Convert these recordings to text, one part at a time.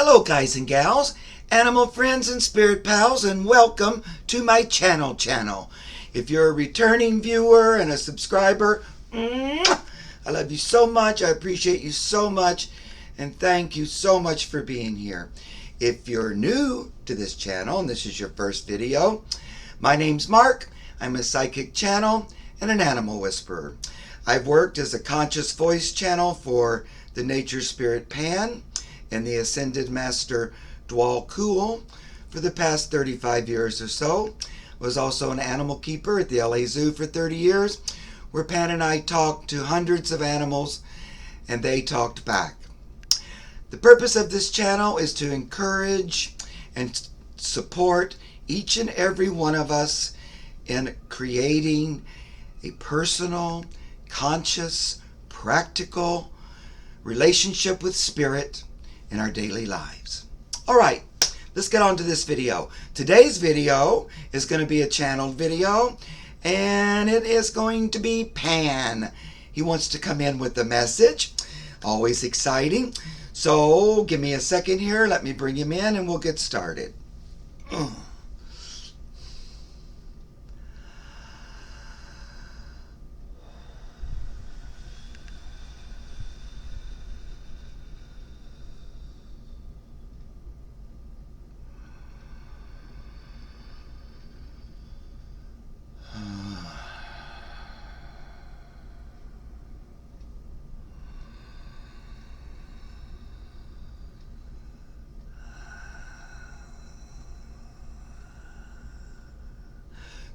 Hello guys and gals, animal friends and spirit pals, and welcome to my channel. If you're a returning viewer and a subscriber, I love you so much, I appreciate you so much, and thank you so much for being here. If you're new to this channel and this is your first video, my name's Mark, I'm a psychic channel and an animal whisperer. I've worked as a conscious voice channel for the Nature Spirit Pan and the Ascended Master Djwhal Khul for the past 35 years or so. Was also an animal keeper at the LA Zoo for 30 years, where Pan and I talked to hundreds of animals and they talked back. The purpose of this channel is to encourage and support each and every one of us in creating a personal, conscious, practical relationship with spirit in our daily lives. All right, let's get on to this video. Today's video is going to be a channeled video, and it is going to be Pan. He wants to come in with a message. Always exciting. So give me a second here. Let me bring him in and we'll get started.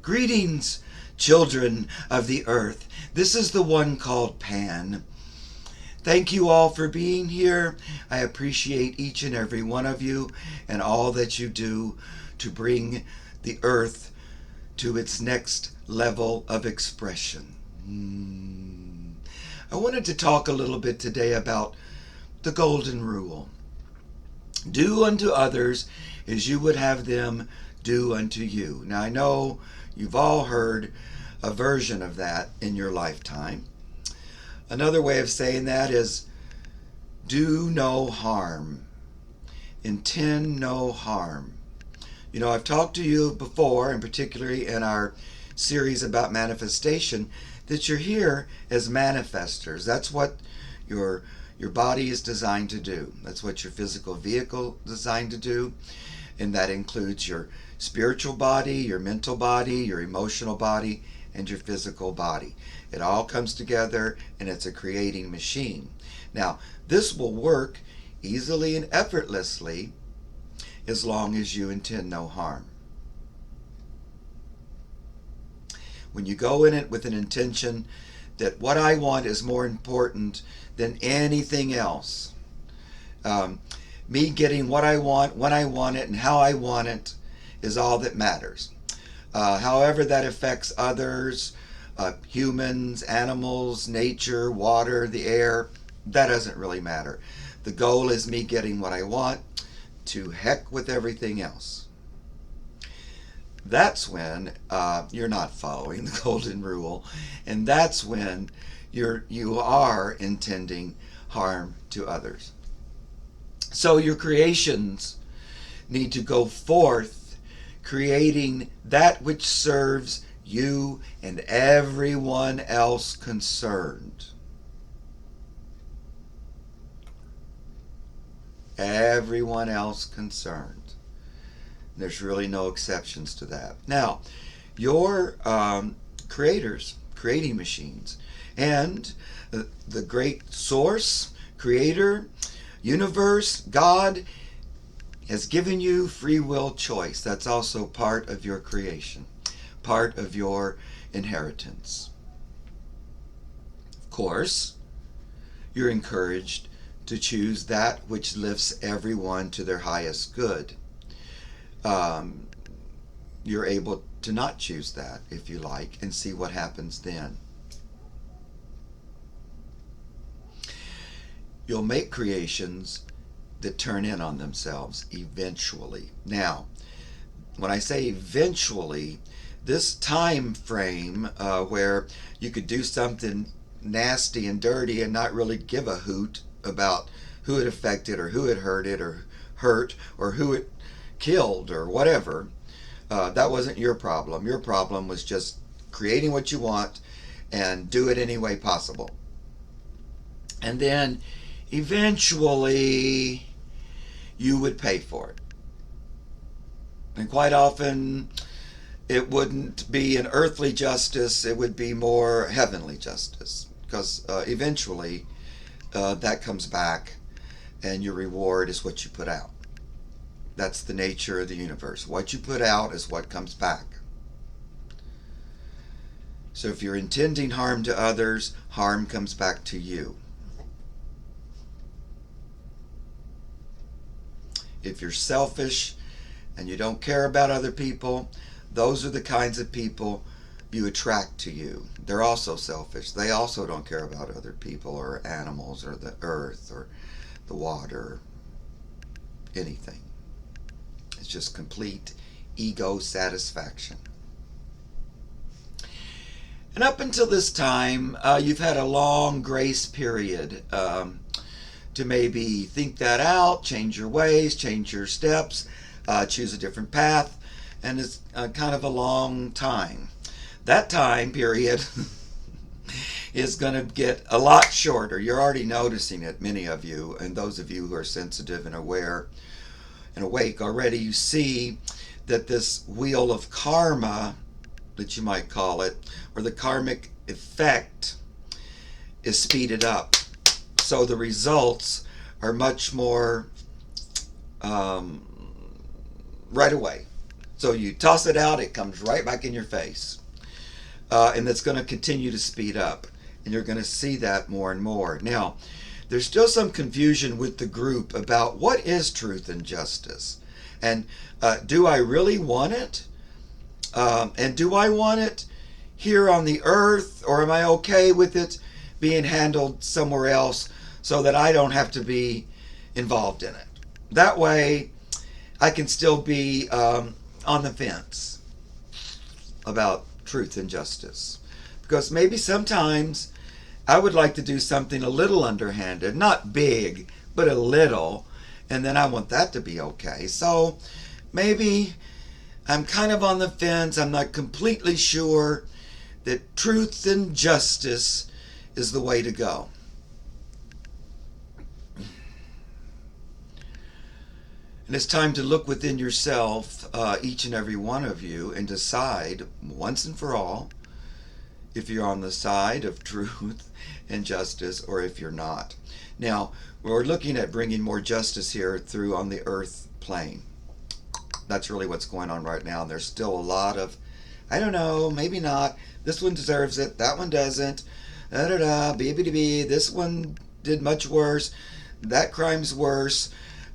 Greetings, children of the earth. This is the one called Pan. Thank you all for being here. I appreciate each and every one of you and all that you do to bring the earth to its next level of expression. I wanted to talk a little bit today about the golden rule. Do unto others as you would have them do unto you. Now I know you've all heard a version of that in your lifetime. Another way of saying that is do no harm. Intend no harm. You know, I've talked to you before, and particularly in our series about manifestation, that you're here as manifestors. That's what your body is designed to do. That's what your physical vehicle is designed to do. And that includes your spiritual body, your mental body, your emotional body, and your physical body. It all comes together and it's a creating machine. Now, this will work easily and effortlessly as long as you intend no harm. When you go in it with an intention that what I want is more important than anything else, me getting what I want, when I want it, and how I want it is all that matters. However that affects others, humans, animals, nature, water, the air, that doesn't really matter. The goal is me getting what I want. To heck with everything else. That's when you're not following the golden rule, and that's when you are intending harm to others. So your creations need to go forth creating that which serves you and everyone else concerned. Everyone else concerned. There's really no exceptions to that. Now, your creators, creating machines, and the great source, creator, universe, God, has given you free will choice. That's also part of your creation, part of your inheritance. Of course, you're encouraged to choose that which lifts everyone to their highest good. You're able to not choose that if you like and see what happens then. You'll make creations that turn in on themselves eventually. Now, when I say eventually, this time frame where you could do something nasty and dirty and not really give a hoot about who it affected or who it hurt hurt or who it killed or whatever. That wasn't your problem. Your problem was just creating what you want and do it any way possible. And then eventually you would pay for it. And quite often it wouldn't be an earthly justice, it would be more heavenly justice. Because eventually that comes back and your reward is what you put out. That's the nature of the universe. What you put out is what comes back. So if you're intending harm to others, harm comes back to you. If you're selfish and you don't care about other people, those are the kinds of people you attract to you. They're also selfish. They also don't care about other people or animals or the earth or the water, anything. It's just complete ego satisfaction. And up until this time, you've had a long grace period to maybe think that out, change your ways, change your steps, choose a different path, and it's kind of a long time. That time period is going to get a lot shorter. You're already noticing it, many of you, and those of you who are sensitive and aware and awake already, you see that this wheel of karma, that you might call it, or the karmic effect, is speeded up. So the results are much more right away. So you toss it out, it comes right back in your face. And that's going to continue to speed up. And you're going to see that more and more. Now, there's still some confusion with the group about what is truth and justice. And do I really want it? And do I want it here on the earth, or am I okay with it being handled somewhere else so that I don't have to be involved in it? That way, I can still be on the fence about truth and justice. Because maybe sometimes I would like to do something a little underhanded, not big, but a little, and then I want that to be okay. So maybe I'm kind of on the fence. I'm not completely sure that truth and justice is the way to go. And it's time to look within yourself, each and every one of you, and decide once and for all if you're on the side of truth and justice or if you're not. Now, we're looking at bringing more justice here through on the earth plane. That's really what's going on right now. And there's still a lot of, I don't know, maybe not. This one deserves it. That one doesn't. This one did much worse. That crime's worse.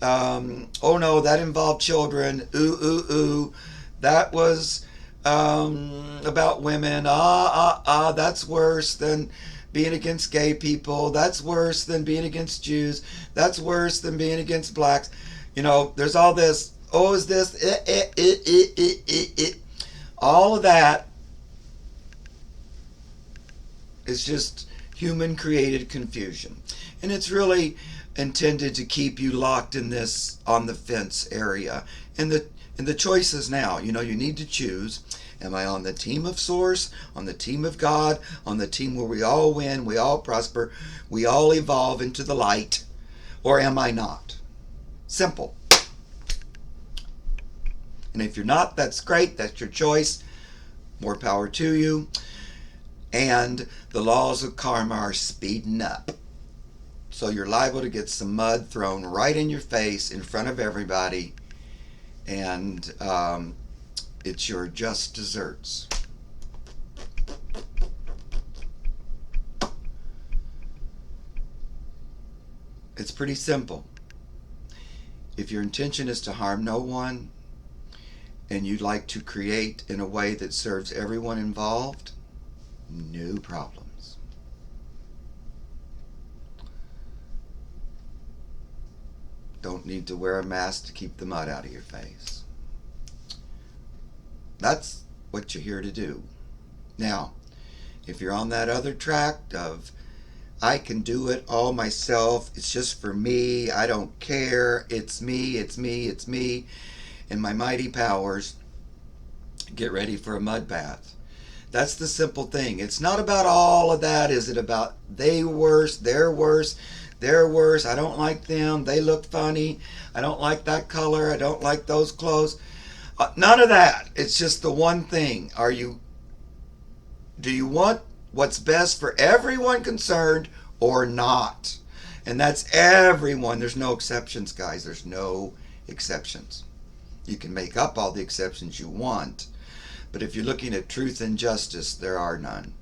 Oh no, that involved children. Ooh. That was about women. That's worse than being against gay people. That's worse than being against Jews. That's worse than being against blacks. You know, there's all this. Oh, is this? All of that is just human created confusion. And it's really intended to keep you locked in this on the fence area. And the choices now, you know, you need to choose. Am I on the team of Source, on the team of God, on the team where we all win, we all prosper, we all evolve into the light, or am I not? Simple. And if you're not, that's great. That's your choice. More power to you. And the laws of karma are speeding up. So you're liable to get some mud thrown right in your face in front of everybody. And it's your just desserts. It's pretty simple. If your intention is to harm no one, and you'd like to create in a way that serves everyone involved, no problems. Don't need to wear a mask to keep the mud out of your face. That's what you're here to do. Now, if you're on that other track of I can do it all myself. It's just for me. I don't care. It's me, it's me, it's me, and my mighty powers. Get ready for a mud bath. That's the simple thing. It's not about all of that. Is it about they worse, they're worse, they're worse, I don't like them, they look funny, I don't like that color, I don't like those clothes. None of that. It's just the one thing. Do you want what's best for everyone concerned or not? And that's everyone. There's no exceptions, guys. There's no exceptions. You can make up all the exceptions you want, but if you're looking at truth and justice, there are none.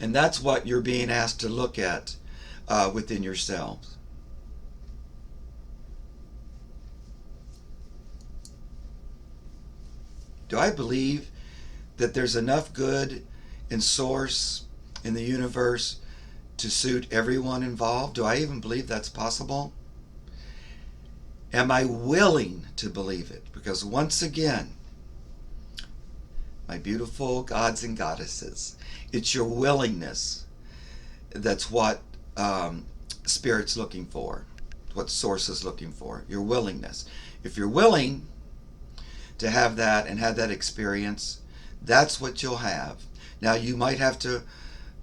And that's what you're being asked to look at within yourselves. Do I believe that there's enough good in source, in the universe, to suit everyone involved? Do I even believe that's possible? Am I willing to believe it? Because once again, my beautiful gods and goddesses, it's your willingness that's what Spirit's looking for, what Source is looking for, your willingness. If you're willing to have that and have that experience, that's what you'll have. Now, you might have to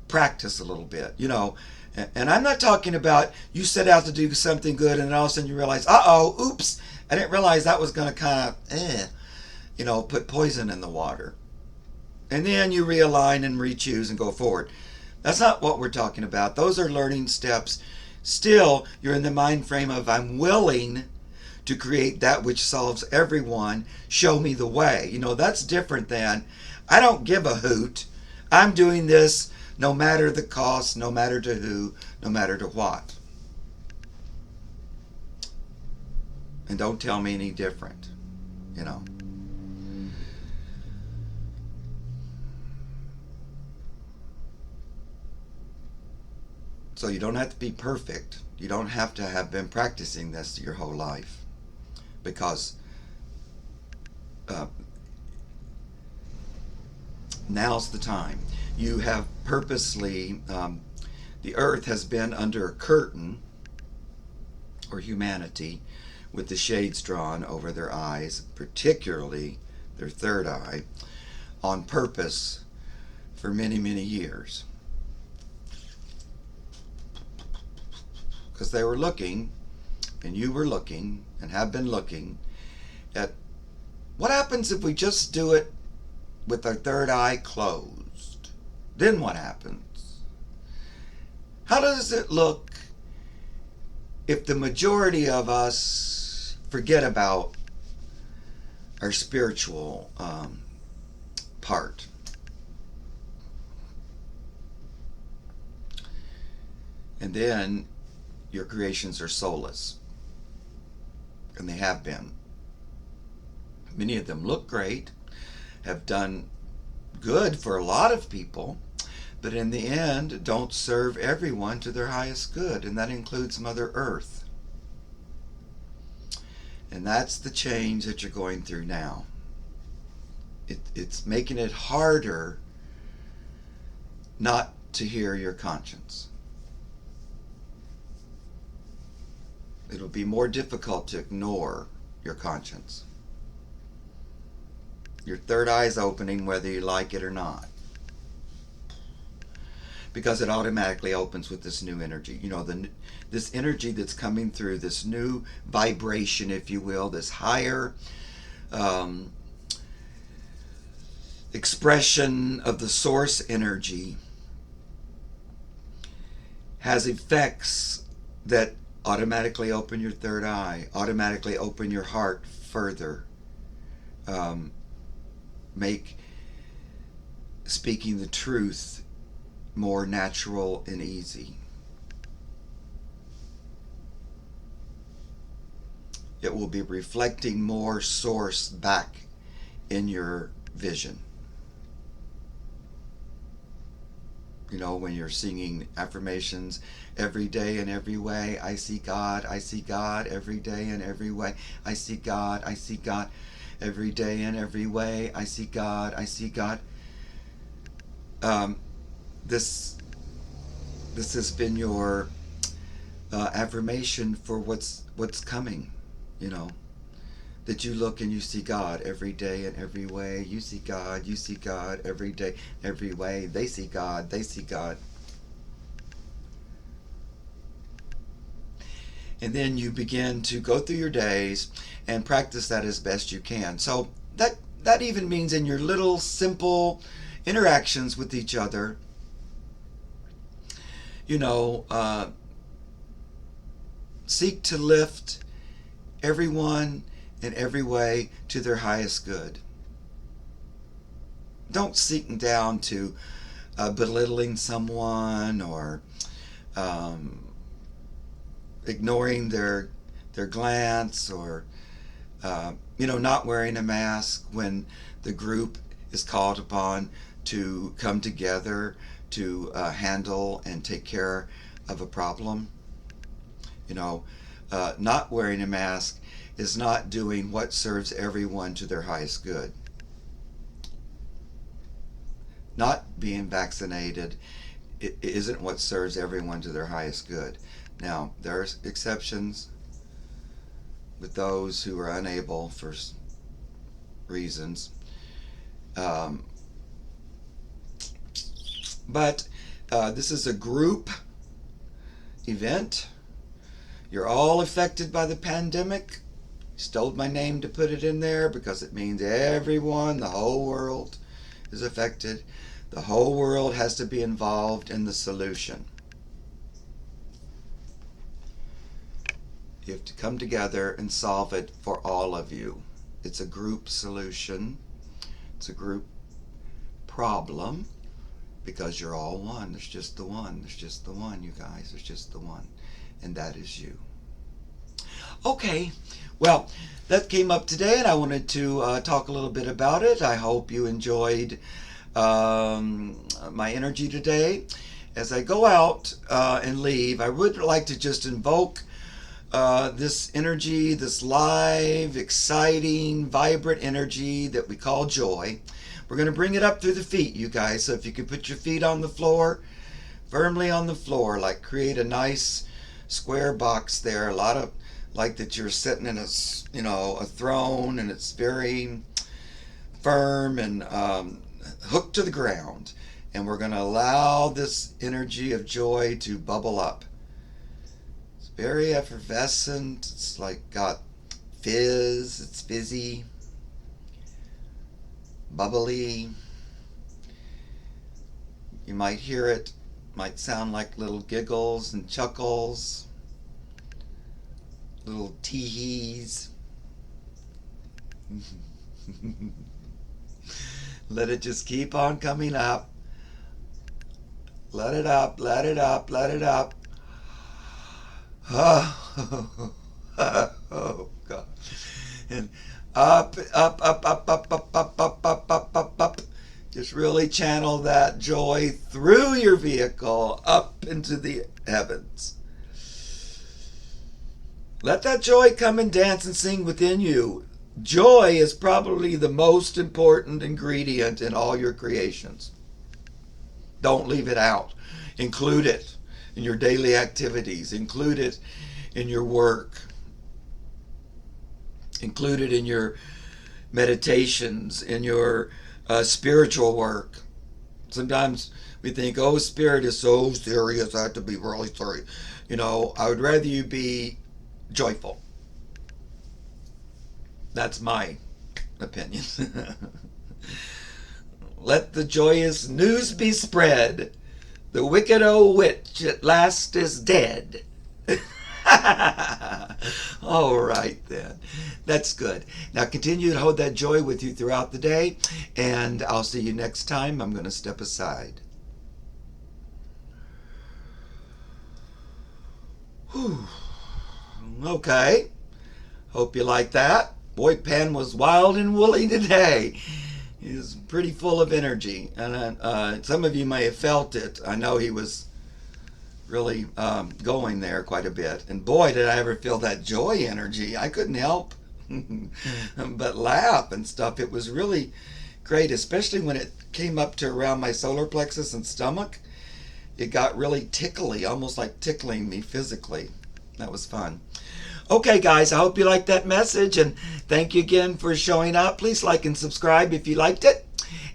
practice a little bit, and I'm not talking about you set out to do something good and then all of a sudden you realize, oops, I didn't realize that was going to kind of, put poison in the water. And then you realign and re-choose and go forward. That's not what we're talking about. Those are learning steps. Still, you're in the mind frame of I'm willing to create that which solves everyone. Show me the way. That's different than I don't give a hoot. I'm doing this no matter the cost, no matter to who, no matter to what. And don't tell me any different, So you don't have to be perfect. You don't have to have been practicing this your whole life. Because now's the time. You have purposely, the earth has been under a curtain, or humanity, with the shades drawn over their eyes, particularly their third eye, on purpose for many, many years. Because they were looking, and you were looking, and have been looking, at what happens if we just do it with our third eye closed? Then what happens? How does it look if the majority of us forget about our spiritual part? And then your creations are soulless. And they have been. Many of them look great, have done good for a lot of people, but in the end don't serve everyone to their highest good, and that includes Mother Earth. And that's the change that you're going through now. It's making it harder not to hear your conscience. It'll be more difficult to ignore your conscience. Your third eye is opening whether you like it or not. Because it automatically opens with this new energy. This energy that's coming through, this new vibration, if you will, this higher expression of the source energy has effects that automatically open your third eye, automatically open your heart further, make speaking the truth more natural and easy. It will be reflecting more source back in your vision. When you're singing affirmations, every day in every way, I see God, I see God, every day in every way, I see God, I see God, every day in every way, I see God, I see God. This this has been your affirmation for what's coming. You know, that you look and you see God every day in every way. You see God every day, every way. They see God, they see God. And then you begin to go through your days and practice that as best you can. So that even means in your little simple interactions with each other, you know, seek to lift everyone in every way to their highest good. Don't seek down to belittling someone or ignoring their glance, or not wearing a mask when the group is called upon to come together to handle and take care of a problem. Not wearing a mask is not doing what serves everyone to their highest good. Not being vaccinated isn't what serves everyone to their highest good. Now, there are exceptions with those who are unable for reasons. But this is a group event. You're all affected by the pandemic. Stole my name to put it in there because it means everyone, the whole world is affected. The whole world has to be involved in the solution. You have to come together and solve it for all of you. It's a group solution. It's a group problem because you're all one. There's just the one. There's just the one, you guys. There's just the one. And that is you. Okay. Well, that came up today and I wanted to talk a little bit about it. I hope you enjoyed my energy today. As I go out and leave, I would like to just invoke this energy, this live, exciting, vibrant energy that we call joy. We're going to bring it up through the feet, you guys. So if you could put your feet on the floor, firmly on the floor, like create a nice square box there. A lot of like that you're sitting in a throne, and it's very firm and hooked to the ground. And we're going to allow this energy of joy to bubble up. Very effervescent. It's like got fizz. It's fizzy, bubbly. You might hear it. Might sound like little giggles and chuckles, little tee-hees. Let it just keep on coming up. Let it up, let it up, let it up. Oh, oh God. And up, up, up, up, up, up, up, up, up, up, up, up. Just really channel that joy through your vehicle up into the heavens. Let that joy come and dance and sing within you. Joy is probably the most important ingredient in all your creations. Don't leave it out. Include it in your daily activities. Include it in your work. Include it in your meditations, in your spiritual work. Sometimes we think, oh, spirit is so serious, I have to be really serious. I would rather you be joyful. That's my opinion. Let the joyous news be spread. The wicked old witch at last is dead. All right then. That's good. Now continue to hold that joy with you throughout the day, and I'll see you next time. I'm going to step aside. Whew. Okay. Hope you like that. Boy, Pan was wild and woolly today. He was pretty full of energy, and some of you may have felt it. I know he was really going there quite a bit. And boy, did I ever feel that joy energy. I couldn't help but laugh and stuff. It was really great, especially when it came up to around my solar plexus and stomach. it got really tickly, almost like tickling me physically. That was fun. Okay, guys, I hope you liked that message, and thank you again for showing up. Please like and subscribe if you liked it,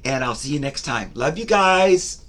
and I'll see you next time. Love you guys.